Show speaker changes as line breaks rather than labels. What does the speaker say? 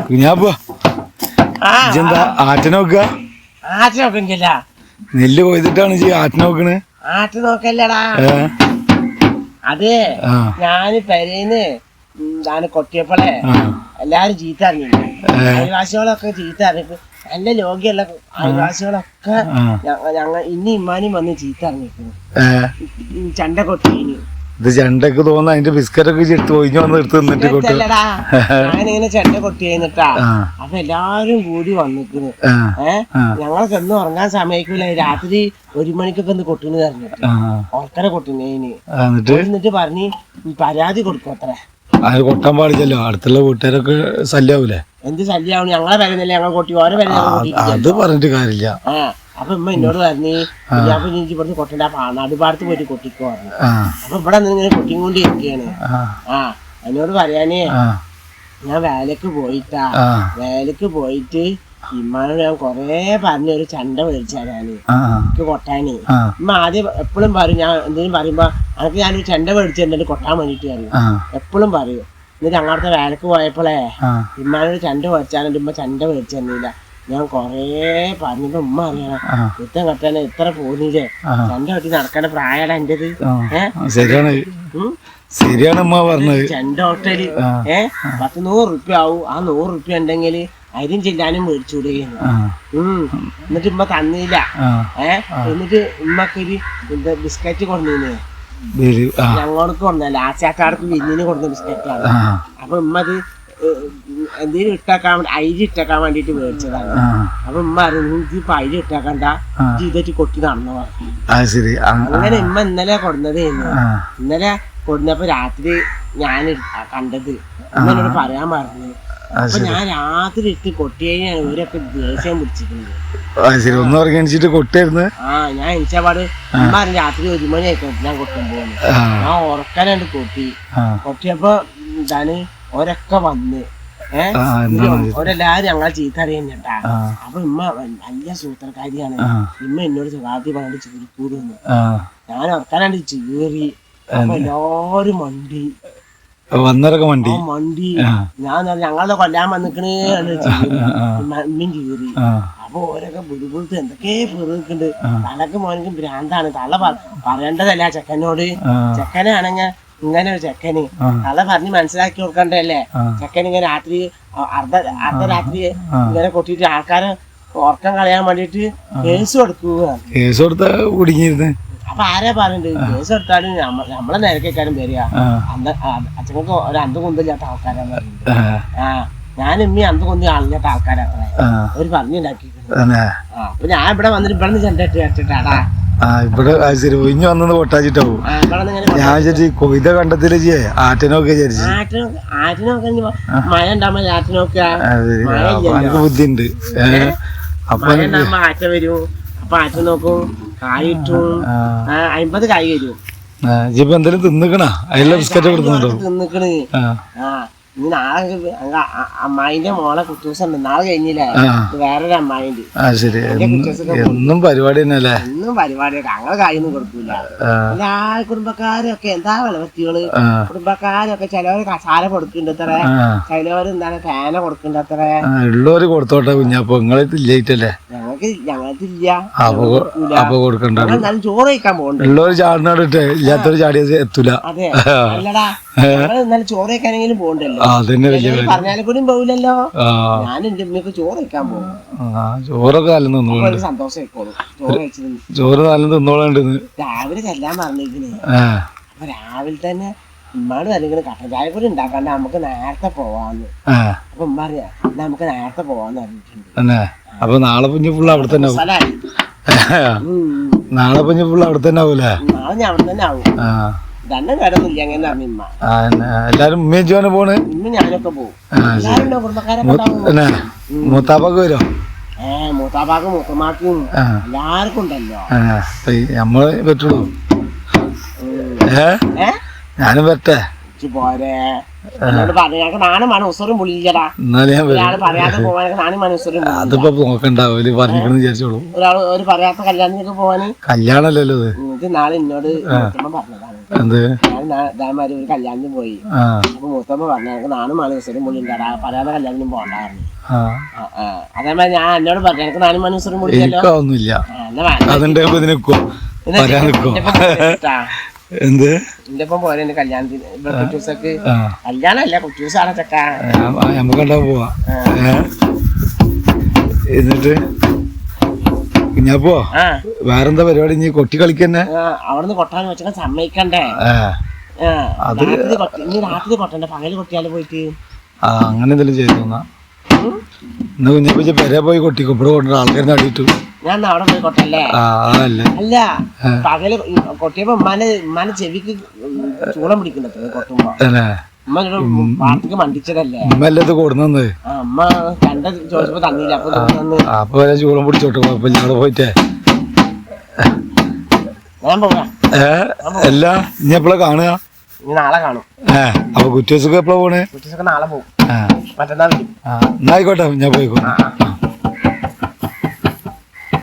കുഞ്ഞാപ്പോ ഇജെന്താ ആറ്റ നോക്കുക?
ആറ്റ് നോക്കണില്ല.
നെല്ല് കൊയ്തിട്ടാണ് ഇജ്ജ് ആറ്റ നോക്കണ്?
ആറ്റ് നോക്കല്ലടാ. അതെ, ഞാന് പെരേന്ന് ഞാൻ കൊട്ടിയപ്പോളെ എല്ലാരും ചീത്ത അറിഞ്ഞു. അയൽവാസികളൊക്കെ ചീത്ത അറിഞ്ഞു. നല്ല ലോകിയുള്ള അയൽവാസികളൊക്കെ ഞങ്ങൾ ഇനി ഇമ്മാനും വന്ന് ചീത്ത അറിഞ്ഞിരിക്കുന്നു. ചണ്ട കൊട്ടിന്
ഇത് ചെണ്ടക്ക് തോന്നുന്നു. അതിന്റെ ബിസ്ക്കറ്റൊക്കെ എടുത്ത് ഒഴിഞ്ഞു വന്ന് എടുത്ത് നിന്നിട്ട്
കൊട്ടല്ലടാ. ഞാനിങ്ങനെ ചെണ്ട കൊട്ടി കഴിഞ്ഞിട്ടാ. അപ്പൊ എല്ലാരും കൂടി വന്നിക്കുന്നു. ഞങ്ങളെ ചെന്ന് ഉറങ്ങാൻ സമയക്കൂല. രാത്രി 1 മണിക്കൊക്കെ ഒന്ന് കൊട്ടിന് പറഞ്ഞിട്ട് ഓർക്കര കൊട്ടിനേന് എന്നിട്ട് പറഞ്ഞ് പരാതി കൊടുക്കും. അത്ര
അത് കൊട്ടാൻ പാടില്ലല്ലോ, അടുത്തുള്ള വീട്ടുകാരൊക്കെ ശല്യാവൂലേ?
എന്ത് ശല്യാവും? ഞങ്ങളെ വരുന്നില്ല, ഞങ്ങൾ കൊട്ടി ഓരോ
അത് പറഞ്ഞിട്ട് കാര്യമില്ല.
അപ്പൊ ഉമ്മ എന്നോട് പറഞ്ഞു ഞാൻ ഇവിടുന്ന് കൊട്ടണ്ട, നടുപാടത്ത് പോയിട്ട് കൊട്ടിക്കോ പറഞ്ഞു. അപ്പൊ ഇവിടെ ഇങ്ങനെ കൊട്ടിക്കൊണ്ട് ഇരിക്കുകയാണ്. എന്നോട് പറയാനേ ഞാൻ വേലക്ക് പോയിട്ട് ഇമ്മാനോട് ഞാൻ കൊറേ പറഞ്ഞ ഒരു ചണ്ട മേടിച്ചു തരാന് എനിക്ക് കൊട്ടാന്. ഇമ്മ ആദ്യം എപ്പോഴും പറയും, ഞാൻ എന്തെങ്കിലും പറയുമ്പോ അനക്ക് ഞാനൊരു ചെണ്ട മേടിച്ചിട്ടുണ്ട് കൊട്ടാൻ വേണ്ടിട്ട് പറയും, എപ്പോഴും പറയും. എന്നിട്ട് അങ്ങോട്ടത്തെ വേലക്ക് പോയപ്പോളേ ഇമ്മാനോട് ചെണ്ട മേടിച്ചാലുണ്ട്. ഇമ്മ ചെണ്ട മേടിച്ചു തന്നില്ല. ഞാൻ കൊറേ പറഞ്ഞപ്പോ ഉമ്മ അറിയണം യുദ്ധം കെട്ടാൻ എത്ര പോന്നില്ലേ, ചെണ്ട കെട്ടി നടക്കേണ്ട പ്രായമാണ് എന്റേത്.
ശരിയാണ് ഉമ്മ പറഞ്ഞത്.
ചെണ്ട ഹോട്ടല് 100 റുപ്യ ആവും. ആ 100 റുപ്യ ഉണ്ടെങ്കിൽ അരിയും ചെല്ലാനും മേടിച്ചൂടെ. എന്നിട്ട് ഉമ്മ തന്നില്ല. എന്നിട്ട് ഉമ്മക്കൊരു ബിസ്ക്കറ്റ് കൊണ്ടുവന്നേ, ഞങ്ങൾക്ക് കൊണ്ടല്ല ആച്ചാക്കാർക്ക് വിന്നിന് കൊടുത്ത ബിസ്ക്കറ്റാണ്. അപ്പൊ ഉമ്മ അത് എന്തെങ്കിലും ഇട്ടാക്കാൻ അരി ഇട്ടാക്കാൻ വേണ്ടിട്ട് മേടിച്ചതാണ്. അപ്പൊ ഉമ്മ അറിഞ്ഞു ഇപ്പൊ അരി ഇട്ടാക്കണ്ട, ചെയ്തിട്ട് കൊട്ടി നടന്നു പറഞ്ഞു. അങ്ങനെ ഉമ്മ ഇന്നലെ കൊടുന്നതായിരുന്നു. ഇന്നലെ കൊടുന്നപ്പോ രാത്രി ഞാൻ കണ്ടത് ഉമ്മനോട് പറയാൻ പറഞ്ഞു. അപ്പൊ ഞാൻ രാത്രി ഇട്ട് കൊട്ടിയാണ് ഇവരൊക്കെ ദേഷ്യം പിടിച്ചിട്ടുണ്ട്. ഞാൻ എണിച്ചപാട് ഉമ്മ രാത്രി 1 മണി ആയിക്കോട്ടെ ഞാൻ കൊട്ടുമ്പോ ഞാൻ ഉറക്കാനായിട്ട് കൊട്ടിയപ്പോ എന്താണ് ഓരൊക്കെ വന്ന് ഓരെല്ലാരും ഞങ്ങളെ ചീത്ത അറിയുന്നുണ്ടാ. അപ്പൊ ഉമ്മ നല്ല സൂത്രക്കാരിയാണ്. ഉമ്മ എന്നോട് ആദ്യം പറഞ്ഞിട്ട് ചീറിക്കൂടുന്നു. ഞാൻ ഉറക്കാനായിട്ട് ചീറി. അപ്പൊ എല്ലാരും മണ്ടി മണ്ടി. ഞാൻ ഞങ്ങളെ കൊല്ലാൻ വന്നിക്കണേ ഉമ്മയും ചീറി. അപ്പൊ ഓരൊക്കെ ബുദ്ധിമുട്ട് എന്തൊക്കെ പെറുക്കുണ്ട്. തലക്ക് മോനക്കും ഭ്രാന്താണ്. തള്ള പറയേണ്ടതല്ല ചെക്കനോട്. ചെക്കനാണെങ്കിൽ ഇങ്ങനെ ഒരു ചെക്കന് തള്ള പറഞ്ഞ് മനസ്സിലാക്കി കൊടുക്കണ്ടല്ലേ. ചെക്കൻ ഇങ്ങനെ രാത്രി അർദ്ധരാത്രി ഇങ്ങനെ കൊട്ടിട്ട് ആൾക്കാരെ ഉറക്കം കളയാൻ വേണ്ടിട്ട് കേസ് കൊടുക്കുക. അപ്പൊ ആരാ പറഞ്ഞിട്ട് കേസ് എടുത്താലും നമ്മളെ നേരക്കാരും വരിക. അച്ഛനക്ക് ഒരു അന്ത് കുന്തില്ലാത്ത ആൾക്കാരാന്ന് പറയുന്നത്. ഞാൻ ഇമ്മി അന്ത് കുന്തി ആളില്ലാത്ത ആൾക്കാരാ അവര് പറഞ്ഞുണ്ടാക്കി. അപ്പൊ ഞാൻ ഇവിടെ വന്നിട്ട് ഇവിടെ ചെണ്ട ഇട്ടിട്ടാടാ
ഇവിടെ ഒഴിഞ്ഞു വന്നത് പൊട്ടാച്ചിട്ടാവും. ഞാൻ വിചാരിച്ചു കൊയ്ത കണ്ടത്തില് ആറ്റനൊക്കെ വിചാരിച്ചു.
മഴ ഉണ്ടാകുമ്പോ ആറ്റനോക്ക
ബുദ്ധിണ്ട്.
അപ്പൊ ആറ്റ വരും. അപ്പൊ ആറ്റ നോക്കും, കായിട്ടും 50 കായ് വരും.
ഇപ്പൊ എന്തെങ്കിലും തിന്നിക്കണാ? അതിലുള്ള ബിസ്ക്കറ്റ് കൊടുക്കുന്നുണ്ടോ?
തിന്നിക്കണ്. ഇനി നാളെ അമ്മായിന്റെ മോളെ കുറ്റൂസുണ്ട്. നാളെ കഴിഞ്ഞില്ലേ വേറൊരു അമ്മായിണ്ട്.
എന്നും പരിപാടി തന്നെയല്ലേ?
എന്നും പരിപാടിയൊക്കെ ഞങ്ങളെ കാര്യമൊന്നും കൊടുക്കൂല. എല്ലാ കുടുംബക്കാരൊക്കെ എന്താ വിളവത്തികള്. കുടുംബക്കാരൊക്കെ ചിലവര് കസാല കൊടുക്കണ്ട അത്ര, ചിലവര് എന്താണ് ഫാന കൊടുക്കണ്ട അത്ര.
ഉള്ളവര് കൊടുത്തോട്ടെ കുഞ്ഞാപ്പോ, നിങ്ങളില്ലേ?
ഞങ്ങൾക്കില്ല.
അപ്പൊ കൊടുക്കണ്ട.
എന്നാലും ചോറ് കഴിക്കാൻ പോകണ്ട.
ഉള്ളവര് ചാടിനോട്ടെ, ഇല്ലാത്തവര് ചാടിയത് എത്തൂല.
അതെ അല്ലടാ, എന്നാലും ചോറ് കഴിക്കാനെങ്കിലും പോകണ്ടല്ലോ. പറഞ്ഞാലും കൂടി പോവില്ലല്ലോ. ഞാൻ എന്റെ ഉമ്മക്ക് ചോറ് കഴിക്കാൻ പോകും.
ചോറൊക്കെ നല്ല തിന്നോളും.
സന്തോഷം ആയിക്കോളും ചോറ് കഴിച്ചത്.
ചോറ് നല്ല തിന്നോളുണ്ട്. രാവിലെ
ചെല്ലാൻ പറഞ്ഞിരിക്കണേ. അപ്പൊ രാവിലെ തന്നെ ഉമ്മാട് അല്ലെങ്കിൽ കട്ടൻ ചായ കൂടി ഉണ്ടാക്കാണ്ട് നമുക്ക് നേരത്തെ പോവാന്ന്. അപ്പൊ ഉമ്മ അറിയാ നമുക്ക് നേരത്തെ പോവാന്ന് പറഞ്ഞിട്ടുണ്ട്.
അപ്പൊ നാളെ പുഞ്ഞ് ഫുള്ള് അവിടെ തന്നെ ആവും. നാളെ പുഞ്ഞ് ഫുള്ള് അവിടെ തന്നെ ആവൂലേ? നാളെ ഞാൻ അവിടെ തന്നെ ആവും. രണ്ടും കേടൊന്നുമില്ല. അങ്ങനെ അറിഞ്ഞ എല്ലാരും ഉമ്മയും ജീവനെ പോണ്.
ഇന്ന് ഞാനൊക്കെ പോകും.
മൂത്താപ്പൊക്കെ വരോ?
മൂത്താപ്പാക്കും മൂത്തമാക്കും എല്ലാവർക്കും ഉണ്ടല്ലോ.
നമ്മള് പറ്റുള്ളൂ. ഞാനും വരട്ടെ
പോരെ. എന്നോട് പറഞ്ഞു ഞങ്ങൾക്ക് നാണമാണ് ഉസറും പുളിയില്ലടാ.
എന്നാലും ഞാൻ
ഒരാള് പറയാതെ പോവാനൊക്കെ നാണമാണ് ഉസറും പുളി.
അതിപ്പോ നോക്കണ്ടാവൂല് പറഞ്ഞിരിക്കണെന്ന് വിചാരിച്ചോളൂ.
ഒരു പറയാത്ത കല്യാണത്തിനൊക്കെ പോവാന്
കല്യാണല്ലോ ഇത്.
ഇത് നാളെ എന്നോട് മൂത്തമ്മ പറഞ്ഞതാണ്.
എന്ത്
ഞാൻ ഇതേമാതിരി ഒരു കല്യാണത്തിന് പോയി. അപ്പൊ മൂത്തമ്മ പറഞ്ഞു ഞങ്ങൾക്ക് നാണമാണ് ഉസറും പുളി ഉണ്ടാടാ, പറയാതെ കല്യാണത്തിന് പോകണ്ടായിരുന്നു. അതേമാതിരി ഞാൻ എന്നോട് പറഞ്ഞു എനിക്ക് നാണമാണ് ഉസറും പുളിയല്ലോ.
ഒന്നുമില്ല അതിന്റെ നിൽക്കും എന്ത്
എന്റെ ഒപ്പം പോരെ കല്യാണത്തിന്. കുറ്റൂസക്ക് കല്യാണല്ല കുറ്റൂസാണ് ചക്ക.
നമുക്കുണ്ടാവും പോവാ. എന്നിട്ട് കുഞ്ഞാപ്പോ വേറെന്താ പരിപാടി? നീ കൊട്ടി കളിക്കന്നെ
അവിടുന്ന് കൊട്ടാൻ വെച്ചാൽ സമ്മതിക്കണ്ടേ? ഇനി രാത്രി കൊട്ടണ്ടേ, പകല് കൊട്ടിയാല് പോയിട്ട്
അങ്ങനെ എന്തെങ്കിലും ചെയ്തു എന്നാ കുഞ്ഞാപ്പ പെരെ പോയി കൊട്ടിക്കോ. ഇവിടെ കൊണ്ട ആൾക്കാരെ അടിയിട്ടു
ഞാൻ അവിടെ പോയി കൊട്ടല്ലേ? അല്ല പകല് കൊട്ടിയപ്പോ ഉമ്മാനെ ചെവിക്ക് ചൂളം പിടിക്കണ്ടത് കൊട്ടുമ്പോ. പാർട്ടിക്ക് മണ്ടിച്ചതല്ലേ
ഉമ്മല്ലത് കൊടുന്നത്.
അമ്മ കണ്ട ചോദിച്ചപ്പോ തന്നില്ല.
അപ്പൊ ചൂളം പിടിച്ചോട്ടെ, കുഴപ്പമില്ല. അവിടെ പോയിട്ടേ
ഞാൻ പോകാം.
അല്ല ഇനി എപ്പോഴാ കാണുക?
ഇനി നാളെ കാണും.
അപ്പൊ കുറ്റൂസൊക്കെ എപ്പോഴാ പോണേ?
കുറ്റൂസൊക്കെ നാളെ പോകും, മറ്റന്നാൾ വരും.
എന്നായിക്കോട്ടെ ഞാൻ പോയിക്കോ.